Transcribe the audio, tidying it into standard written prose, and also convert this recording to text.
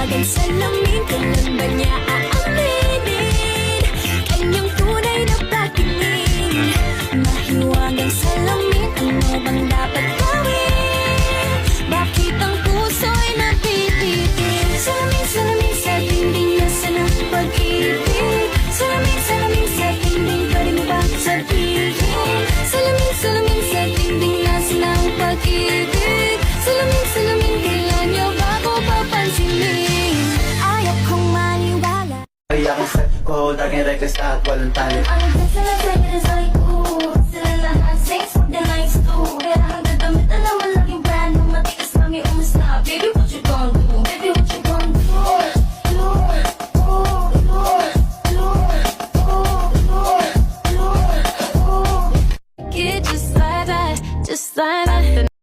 mahiwagang salamin, kailan ba niya aaminin? Kanyang tunay na patingin. Mahiwagang salamin, ano bang dapat gawin? Bakit ang puso'y napipitin? Salamin, salamin sa dingding, nasa ng pag-ibig. Salamin, salamin sa dingding, pwede mo bang sabihin? Salamin, salamin sa dingding, nasa ng pag-ibig. Salamin, salamin, kailan niyo ba ako papansinin? Ayaw kong maniwala. Ay akong set cold, aking reckless at walang talo. Ang ganda sa nagsabi na sa'yo